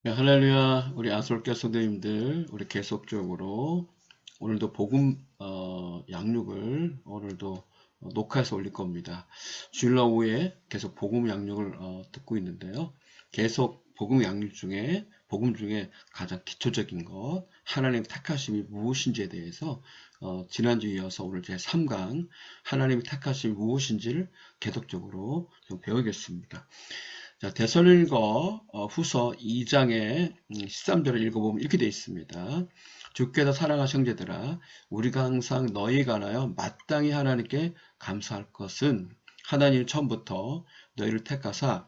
네, 할렐루야. 우리 아솔교 성도님들, 우리 계속적으로 오늘도 복음 양육을 오늘도 녹화해서 올릴 겁니다. 주일 오후에 계속 복음 양육을 듣고 있는데요. 계속 복음 중에 가장 기초적인 것, 하나님 택하심이 무엇인지에 대해서 지난주에 이어서 오늘 제 3강 하나님의 택하심이 무엇인지를 계속적으로 좀 배우겠습니다. 자, 데살로니가 후서 2장의 13절을 읽어보면 이렇게 되어 있습니다. 주께서 사랑하신 형제들아, 우리가 항상 너희에 관하여 마땅히 하나님께 감사할 것은 하나님 처음부터 너희를 택하사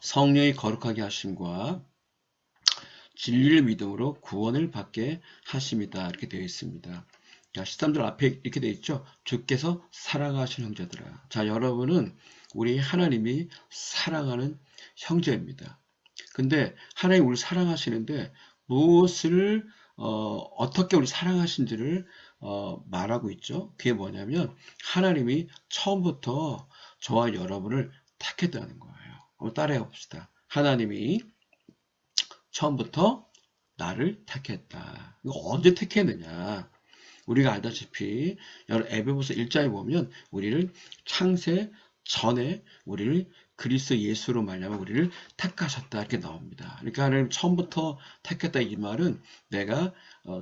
성령이 거룩하게 하심과 진리를 믿음으로 구원을 받게 하심이다. 이렇게 되어 있습니다. 자, 13절 앞에 이렇게 되어 있죠. 주께서 사랑하신 형제들아. 자, 여러분은 우리 하나님이 사랑하는 형제입니다. 근데 하나님 우리 사랑하시는데 무엇을 어떻게 우리 사랑하신지를 말하고 있죠. 그게 뭐냐면 하나님이 처음부터 저와 여러분을 택했다는 거예요. 한번 따라해 봅시다. 하나님이 처음부터 나를 택했다. 이거 언제 택했느냐? 우리가 알다시피 에베소서 1장에 보면 우리를 창세 전에 우리를 그리스도 예수로 말미암아 우리를 택하셨다 이렇게 나옵니다. 그러니까 하나님 처음부터 택했다 이 말은 내가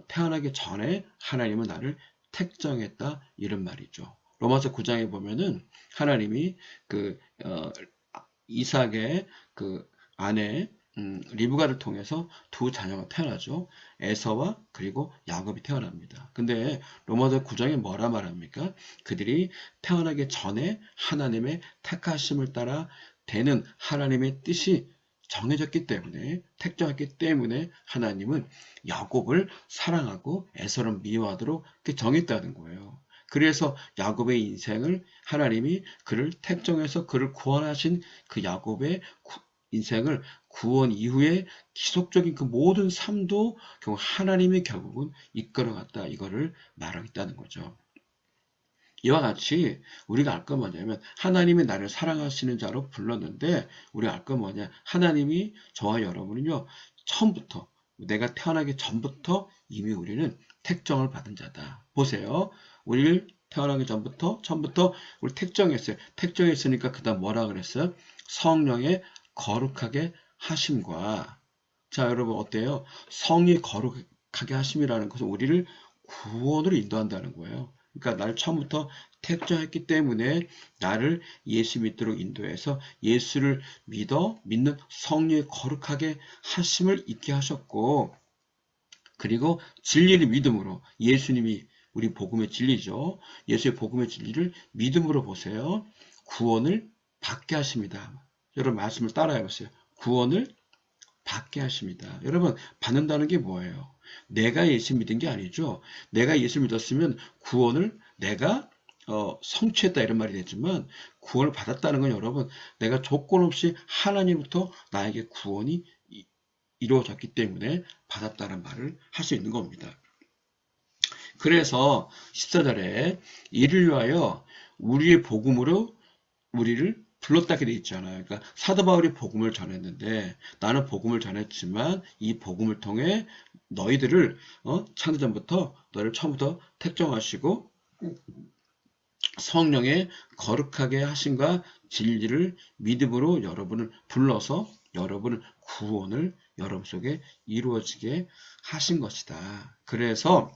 태어나기 전에 하나님은 나를 택정했다 이런 말이죠. 로마서 9장에 보면은 하나님이 이삭의 아내 리브가를 통해서 두 자녀가 태어나죠. 에서와 그리고 야곱이 태어납니다. 근데 로마서 9장에 뭐라 말합니까? 그들이 태어나기 전에 하나님의 택하심을 따라 되는 하나님의 뜻이 정해졌기 때문에 택정했기 때문에 하나님은 야곱을 사랑하고 에서를 미워하도록 정했다는 거예요. 그래서 야곱의 인생을 하나님이 그를 택정해서 그를 구원하신 그 야곱의 인생을 구원 이후에 지속적인 그 모든 삶도 결국 하나님이 결국은 이끌어갔다 이거를 말하겠다는 거죠. 이와 같이 우리가 알 건 뭐냐면 하나님이 나를 사랑하시는 자로 불렀는데 우리가 알 건 뭐냐 하나님이 저와 여러분은요 처음부터 내가 태어나기 전부터 이미 우리는 택정을 받은 자다. 보세요. 우리를 태어나기 전부터 처음부터 우리 택정했어요. 택정했으니까 그 다음 뭐라 그랬어요? 성령의 거룩하게 하심과 자 여러분 어때요? 성이 거룩하게 하심이라는 것은 우리를 구원으로 인도한다는 거예요. 그러니까 날 처음부터 택정했기 때문에 나를 예수 믿도록 인도해서 예수를 믿는 성령의 거룩하게 하심을 있게 하셨고 그리고 진리를 믿음으로 예수님이 우리 복음의 진리죠. 예수의 복음의 진리를 믿음으로 보세요. 구원을 받게 하십니다. 여러분 말씀을 따라해 보세요. 구원을 받게 하십니다. 여러분 받는다는 게 뭐예요? 내가 예수 믿은 게 아니죠. 내가 예수 믿었으면 구원을 내가 성취했다 이런 말이 되지만 구원을 받았다는 건 여러분 내가 조건 없이 하나님부터 나에게 구원이 이루어졌기 때문에 받았다는 말을 할 수 있는 겁니다. 그래서 14절에 이를 위하여 우리의 복음으로 우리를 불렀다게 돼 있잖아요. 그러니까 사도 바울이 복음을 전했는데 나는 복음을 전했지만 이 복음을 통해 너희들을 창세전부터 너를 처음부터 택정하시고 성령의 거룩하게 하심과 진리를 믿음으로 여러분을 불러서 여러분을 구원을 여러분 속에 이루어지게 하신 것이다. 그래서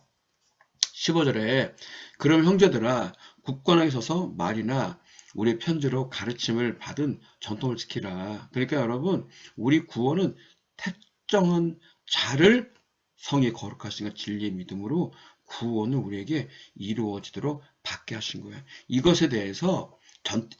15절에 그럼 형제들아 굳건하게 서서 말이나 우리의 편지로 가르침을 받은 전통을 지키라. 그러니까 여러분 우리 구원은 택정한 자를 성의 거룩하신 진리의 믿음으로 구원을 우리에게 이루어지도록 받게 하신 거예요. 이것에 대해서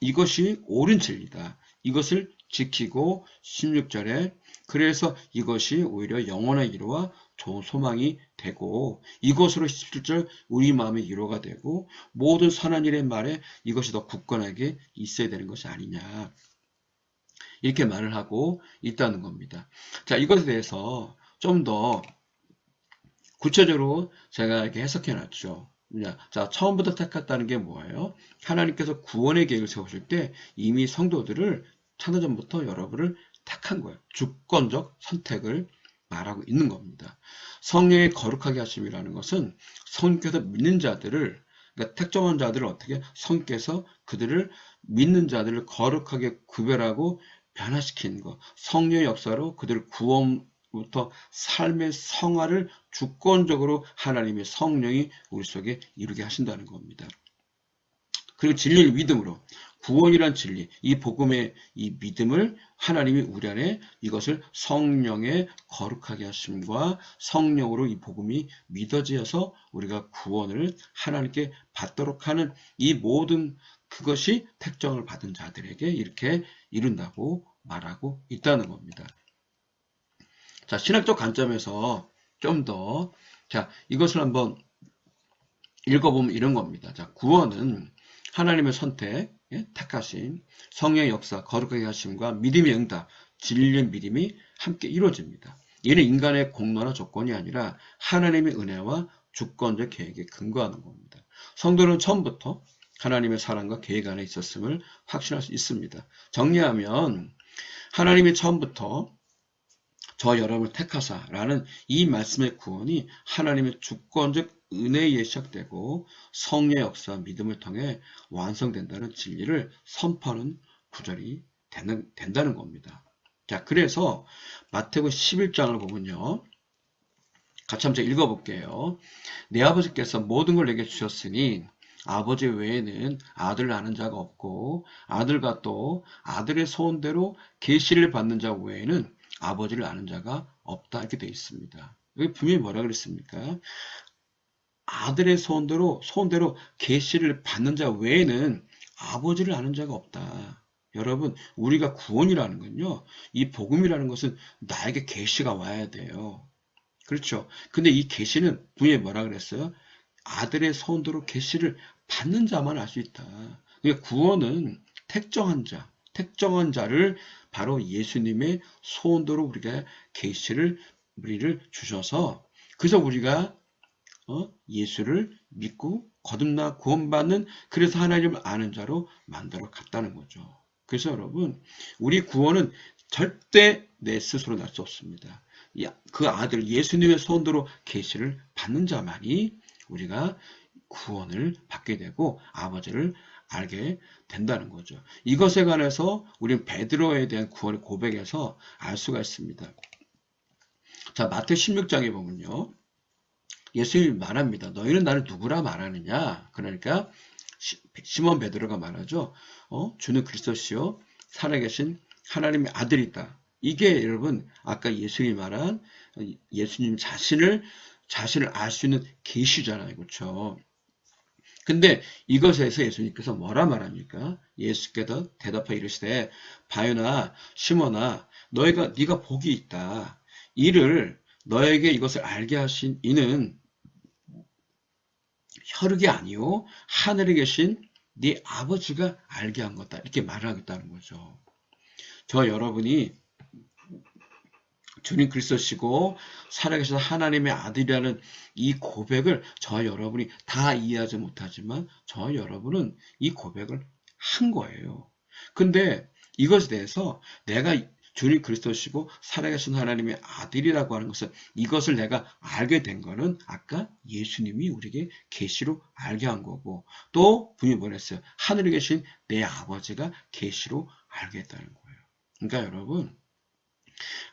이것이 옳은 진리다. 이것을 지키고 16절에 그래서 이것이 오히려 영원한 위로와 좋은 소망이 되고 이것으로 17절 우리 마음의 위로가 되고 모든 선한 일의 말에 이것이 더 굳건하게 있어야 되는 것이 아니냐 이렇게 말을 하고 있다는 겁니다. 자 이것에 대해서 좀 더 구체적으로 제가 이렇게 해석해 놨죠. 자 처음부터 택했다는 게 뭐예요? 하나님께서 구원의 계획을 세우실 때 이미 성도들을 창세전부터 여러분을 택한 거예요. 주권적 선택을 말하고 있는 겁니다. 성령의 거룩하게 하심이라는 것은 성령께서 믿는 자들을, 그러니까 택정한 자들을 어떻게 성령께서 그들을 믿는 자들을 거룩하게 구별하고 변화시키는 것, 성령의 역사로 그들을 구원부터 삶의 성화를 주권적으로 하나님의 성령이 우리 속에 이루게 하신다는 겁니다. 그리고 진리를 믿음으로, 구원이란 진리, 이 복음의 이 믿음을 하나님이 우리 안에 이것을 성령의 거룩하게 하심과 성령으로 이 복음이 믿어져서 우리가 구원을 하나님께 받도록 하는 이 모든 그것이 택정을 받은 자들에게 이렇게 이룬다고 말하고 있다는 겁니다. 자, 신학적 관점에서 좀 더, 자, 이것을 한번 읽어보면 이런 겁니다. 자, 구원은 하나님의 선택, 택하심, 성령의 역사, 거룩하게 하심과 믿음의 응답, 진리의 믿음이 함께 이루어집니다. 이는 인간의 공로나 조건이 아니라 하나님의 은혜와 주권적 계획에 근거하는 겁니다. 성도는 처음부터 하나님의 사랑과 계획 안에 있었음을 확신할 수 있습니다. 정리하면 하나님이 처음부터 저 여러분을 택하사라는 이 말씀의 구원이 하나님의 주권적 은혜에 시작되고 성령의 역사와 믿음을 통해 완성된다는 진리를 선포하는 구절이 된다는 겁니다. 자, 그래서 마태복음 11장을 보면요. 같이 한번 읽어볼게요. 내 아버지께서 모든 걸 내게 주셨으니 아버지 외에는 아들을 아는 자가 없고 아들과 또 아들의 소원대로 계시를 받는 자 외에는 아버지를 아는 자가 없다 이렇게 되어 있습니다. 여기 분명히 뭐라 그랬습니까? 아들의 소원대로 계시를 받는 자 외에는 아버지를 아는 자가 없다. 여러분, 우리가 구원이라는 건요, 이 복음이라는 것은 나에게 계시가 와야 돼요. 그렇죠? 근데 이 계시는 분명히 뭐라 그랬어요? 아들의 소원대로 계시를 받는 자만 알 수 있다. 그러니까 구원은 택정한 자를 바로 예수님의 소원대로 우리가 계시를 우리를 주셔서 그래서 우리가 예수를 믿고 거듭나 구원받는 그래서 하나님을 아는 자로 만들어 갔다는 거죠. 그래서 여러분 우리 구원은 절대 내 스스로 날 수 없습니다. 그 아들 예수님의 소원대로 계시를 받는 자만이 우리가 구원을 받게 되고 아버지를 알게 된다는 거죠. 이것에 관해서 우리는 베드로에 대한 구원의 고백에서 알 수가 있습니다. 자, 마태 16장에 보면요. 예수님이 말합니다. 너희는 나를 누구라 말하느냐? 그러니까 시몬 베드로가 말하죠. 주는 그리스도시요 살아계신 하나님의 아들이다. 이게 여러분 아까 예수님이 말한 예수님 자신을 알 수 있는 계시잖아요. 그렇죠? 근데 이것에서 예수님께서 뭐라 말합니까? 예수께서 대답하여 이르시되 바요나 시몬아 네가 복이 있다. 이를 너에게 이것을 알게 하신 이는 혈육이 아니요 하늘에 계신 네 아버지가 알게 한 거다. 이렇게 말을 하겠다는 거죠. 저 여러분이 주님 그리스도시고 살아계신 하나님의 아들이라는 이 고백을 저 여러분이 다 이해하지 못하지만 저 여러분은 이 고백을 한 거예요. 근데 이것에 대해서 내가 주님 그리스도시고 살아계신 하나님의 아들이라고 하는 것은 이것을 내가 알게 된 거는 아까 예수님이 우리에게 계시로 알게 한 거고 또 분이 뭐랬어요? 하늘에 계신 내 아버지가 계시로 알게 했다는 거예요. 그러니까 여러분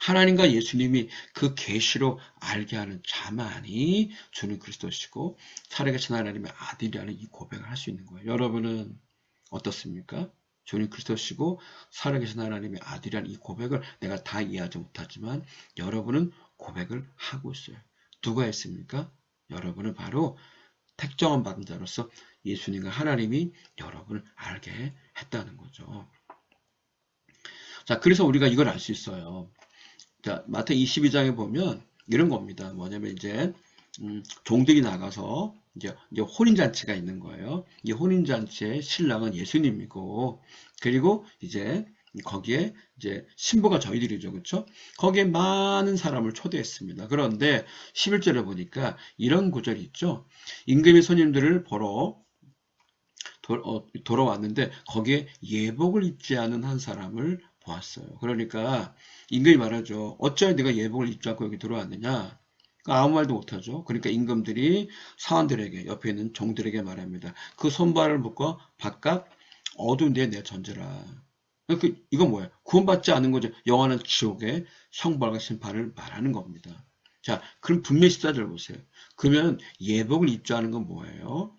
하나님과 예수님이 그 계시로 알게 하는 자만이 주는 그리스도시고 살아계신 하나님의 아들이라는 이 고백을 할 수 있는 거예요. 여러분은 어떻습니까? 주님 그리스도시고 살아계신 하나님의 아들이라는 이 고백을 내가 다 이해하지 못하지만 여러분은 고백을 하고 있어요. 누가 했습니까? 여러분은 바로 택정한 받은 자로서 예수님과 하나님이 여러분을 알게 했다는 거죠. 자, 그래서 우리가 이걸 알 수 있어요. 자, 마태 22장에 보면 이런 겁니다. 뭐냐면 이제 종들이 나가서 이제 혼인잔치가 있는 거예요. 이 혼인잔치의 신랑은 예수님이고, 그리고 이제 거기에 이제 신부가 저희들이죠. 그렇죠? 거기에 많은 사람을 초대했습니다. 그런데 11절에 보니까 이런 구절이 있죠. 임금이 손님들을 보러 돌아왔는데 거기에 예복을 입지 않은 한 사람을 보았어요. 그러니까 임금이 말하죠. 어찌하여 네가 예복을 입지 않고 여기 들어왔느냐? 그러니까 아무 말도 못하죠. 그러니까 임금들이 사원들에게 옆에 있는 종들에게 말합니다. 그 손발을 묶어 바깥 어두운 데에 내던져라. 이건 뭐예요? 구원받지 않은 거죠. 영원한 지옥의 형벌과 심판을 말하는 겁니다. 자, 그럼 분명히 14절 보세요. 그러면 예복을 입지 않은 건 뭐예요?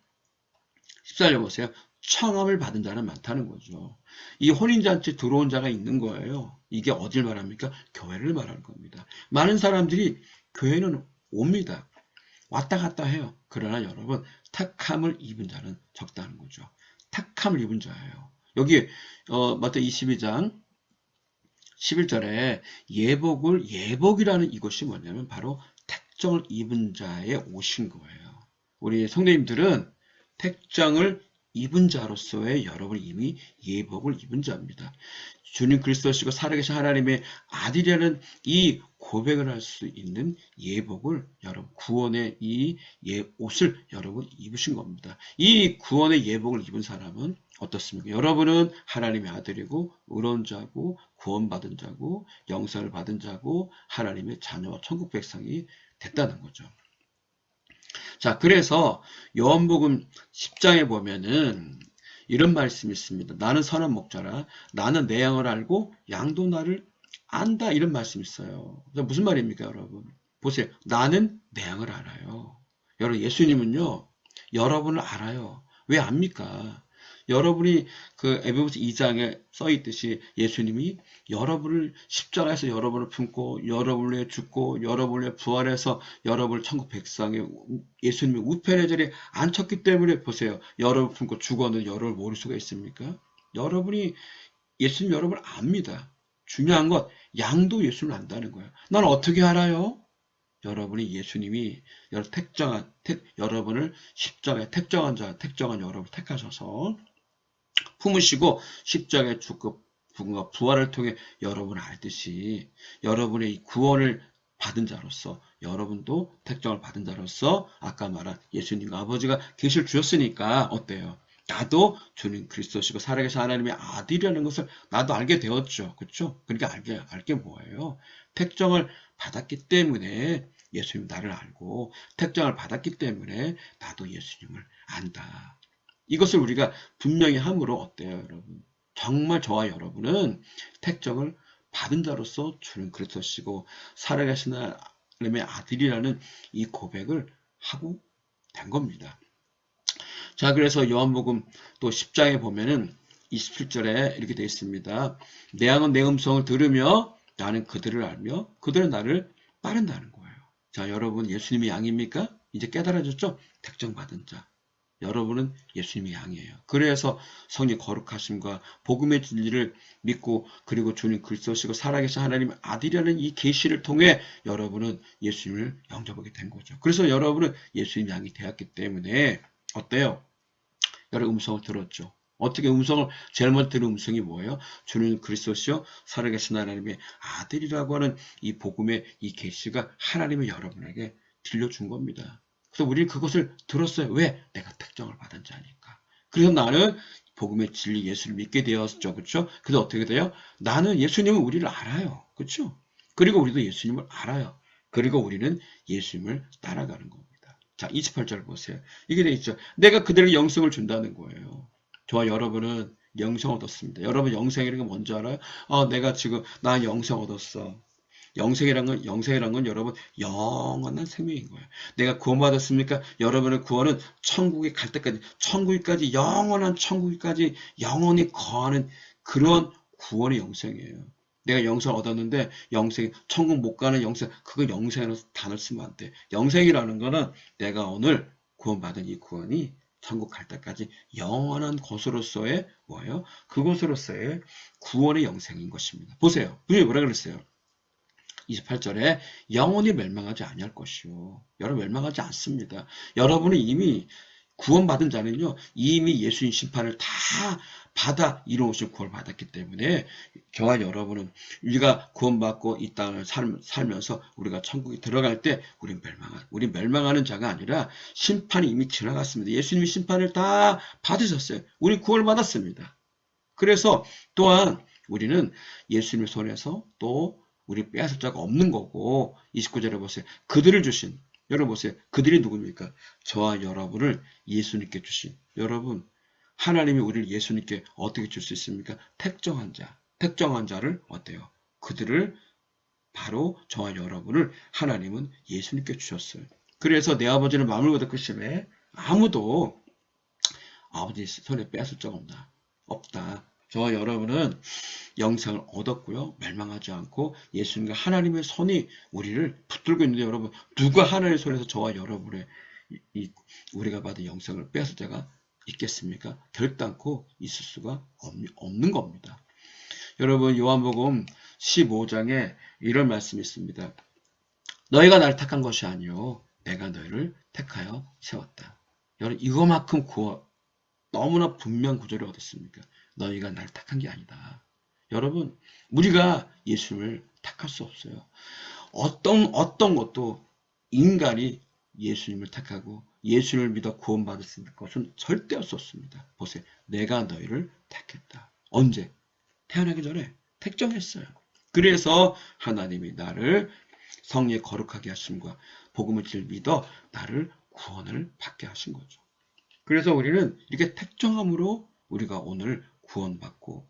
14절 보세요. 청함을 받은 자는 많다는 거죠. 이 혼인잔치 들어온 자가 있는 거예요. 이게 어딜 말합니까? 교회를 말하는 겁니다. 많은 사람들이 교회는 옵니다. 왔다 갔다 해요. 그러나 여러분, 택함을 입은 자는 적다는 거죠. 택함을 입은 자예요. 여기 마태복음 22장 11절에 예복이라는 이것이 뭐냐면 바로 택정을 입은 자에 오신 거예요. 우리 성도님들은 택정을 입은 자로서의 여러분 이미 예복을 입은 자입니다. 주님 그리스도시고 살아계신 하나님의 아들이라는 이 고백을 할 수 있는 예복을 여러분 구원의 이 옷을 여러분 입으신 겁니다. 이 구원의 예복을 입은 사람은 어떻습니까? 여러분은 하나님의 아들이고 의로운 자고 구원받은 자고 영생을 받은 자고 하나님의 자녀와 천국 백성이 됐다는 거죠. 자, 그래서 요한복음 10장에 보면은 이런 말씀이 있습니다. 나는 선한 목자라. 나는 내 양을 알고 양도 나를 안다. 이런 말씀이 있어요. 무슨 말입니까, 여러분? 보세요. 나는 내 양을 알아요. 여러분, 예수님은요, 여러분을 알아요. 왜 압니까? 여러분이 그 에베소서 2장에 써 있듯이 예수님이 여러분을 십자가에서 여러분을 품고 여러분을 위해 죽고 여러분을 위해 부활해서 여러분을 천국 백성의 예수님의 우편의 자리에 앉혔기 때문에 보세요. 여러분 품고 죽었는 여러분을 모를 수가 있습니까? 여러분이 예수님 여러분을 압니다. 중요한 것 양도 예수님을 안다는 거예요. 난 어떻게 알아요? 여러분이 예수님이 여러분을 십자가에 택정한 여러분을 택하셔서 품으시고 십자가의 죽고 부흥과 부활을 통해 여러분을 알듯이 여러분의 구원을 받은 자로서 여러분도 택정을 받은 자로서 아까 말한 예수님과 아버지가 계시를 주셨으니까 어때요? 나도 주님 그리스도시고 살아계신 하나님의 아들이라는 것을 나도 알게 되었죠. 그렇죠? 그러니까 알게 뭐예요? 택정을 받았기 때문에 예수님 나를 알고 택정을 받았기 때문에 나도 예수님을 안다. 이것을 우리가 분명히 함으로 어때요, 여러분? 정말 저와 여러분은 택정을 받은 자로서 주는 그리스도시고 살아계신 하나님의 아들이라는 이 고백을 하고 된 겁니다. 자, 그래서 요한복음 또 10장에 보면은 27절에 이렇게 되어 있습니다. 내 양은 내 음성을 들으며 나는 그들을 알며 그들은 나를 따른다는 거예요. 자, 여러분 예수님이 양입니까? 이제 깨달아졌죠? 택정받은 자. 여러분은 예수님의 양이에요. 그래서 성령 거룩하심과 복음의 진리를 믿고 그리고 주님 그리스도시고 살아계신 하나님의 아들이라는 이 계시를 통해 여러분은 예수님을 영접하게 된 거죠. 그래서 여러분은 예수님 양이 되었기 때문에 어때요? 여러 음성을 들었죠. 어떻게 제일 먼저 들은 음성이 뭐예요? 주는 그리스도시요 살아계신 하나님의 아들이라고 하는 이 복음의 이 계시가 하나님의 여러분에게 들려준 겁니다. 그래서 우리는 그것을 들었어요. 왜? 내가 택정을 받은 자니까. 그래서 나는 복음의 진리 예수를 믿게 되었죠. 그렇죠? 그래서 어떻게 돼요? 나는 예수님은 우리를 알아요. 그렇죠? 그리고 우리도 예수님을 알아요. 그리고 우리는 예수님을 따라가는 겁니다. 자, 28절 보세요. 이게 돼 있죠. 내가 그들에게 영생을 준다는 거예요. 저와 여러분은 영생 얻었습니다. 여러분 영생이라는 건 뭔지 알아요? 내가 지금 나 영생 얻었어. 영생이란 건 여러분 영원한 생명인 거예요. 내가 구원받았습니까? 여러분의 구원은 천국에 갈 때까지, 천국까지 영원한 천국까지 영원히 거하는 그런 구원의 영생이에요. 내가 영생을 얻었는데 천국 못 가는 영생, 그거 영생이라는 단어를 쓰면 안 돼. 영생이라는 거는 내가 오늘 구원받은 이 구원이 천국 갈 때까지 영원한 곳으로서의 뭐예요? 그곳으로서의 구원의 영생인 것입니다. 보세요. 분명히 뭐라 그랬어요? 28절에 영원히 멸망하지 아니할 것이요. 여러분 멸망하지 않습니다. 여러분은 이미 구원받은 자는요. 이미 예수님 심판을 다 받아 이루어질 구원을 받았기 때문에 저와 여러분은 우리가 구원받고 이 땅을 살면서 우리가 천국에 들어갈 때 우리 멸망하는 자가 아니라 심판이 이미 지나갔습니다. 예수님이 심판을 다 받으셨어요. 우리 구원을 받았습니다. 그래서 또한 우리는 예수님의 손에서 또 우리 빼앗을 자가 없는 거고 29절에 보세요. 그들을 주신 여러분 보세요. 그들이 누굽니까? 저와 여러분을 예수님께 주신 여러분 하나님이 우리를 예수님께 어떻게 줄 수 있습니까? 택정한 자. 택정한 자를 어때요? 그들을 바로 저와 여러분을 하나님은 예수님께 주셨어요. 그래서 내 아버지는 마음을 거듭하심에 아무도 아버지 손에 빼앗을 적 없다. 저와 여러분은 영생을 얻었고요. 멸망하지 않고 예수님과 하나님의 손이 우리를 붙들고 있는데 여러분 누가 하나님의 손에서 저와 여러분의 우리가 받은 영생을 빼앗을 자가 있겠습니까? 결단코 있을 수가 없는 겁니다. 여러분 요한복음 15장에 이런 말씀이 있습니다. 너희가 나를 택한 것이 아니요 내가 너희를 택하여 세웠다. 여러분 이거만큼 너무나 분명 구절을 얻었습니까? 너희가 나를 택한 게 아니다. 여러분 우리가 예수님을 택할 수 없어요. 어떤 것도 인간이 예수님을 택하고 예수님을 믿어 구원받을 수 있는 것은 절대 할 수 없습니다. 보세요. 내가 너희를 택했다. 언제? 태어나기 전에 택정했어요. 그래서 하나님이 나를 성령의 거룩하게 하심과 복음을 믿어 나를 구원을 받게 하신 거죠. 그래서 우리는 이렇게 택정함으로 우리가 오늘 구원받고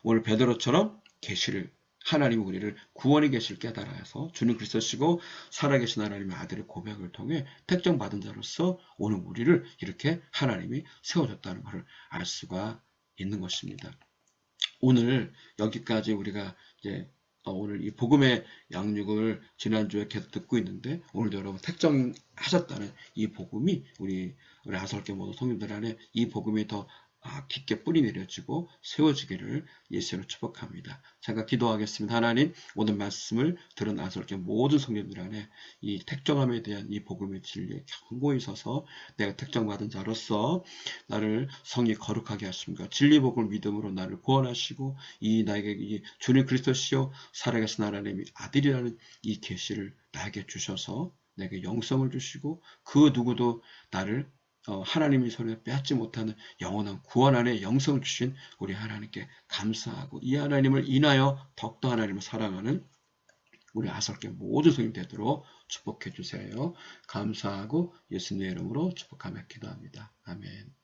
오늘 베드로처럼 계시를 하나님이 우리를 구원의 계시를 깨달아서 주는 그리스도시고 살아계신 하나님의 아들의 고백을 통해 택정받은 자로서 오늘 우리를 이렇게 하나님이 세워줬다는 것을 알 수가 있는 것입니다. 오늘 여기까지 우리가 이제 오늘 이 복음의 양육을 지난주에 계속 듣고 있는데 오늘도 여러분 택정하셨다는 이 복음이 우리 아설교 모든 성님들 안에 이 복음이 더 깊게 뿌리 내려지고 세워지기를 예수로 축복합니다. 잠깐 기도하겠습니다. 하나님 오늘 말씀을 들은 아설교 모든 성님들 안에 이 택정함에 대한 이 복음의 진리에 견고히 서서 내가 택정받은 자로서 나를 성이 거룩하게 하심과 진리 복음을 믿음으로 나를 구원하시고 이 나에게 이 주님 그리스도시요 살아계신 하나님의 아들이라는 이 계시를 나에게 주셔서 내게 영성을 주시고 그 누구도 나를 하나님의 손에 빼앗지 못하는 영원한 구원 안에 영성을 주신 우리 하나님께 감사하고 이 하나님을 인하여 더욱더 하나님을 사랑하는 우리 아설교 모든 성님 되도록 축복해 주세요. 감사하고 예수님의 이름으로 축복하며 기도합니다. 아멘.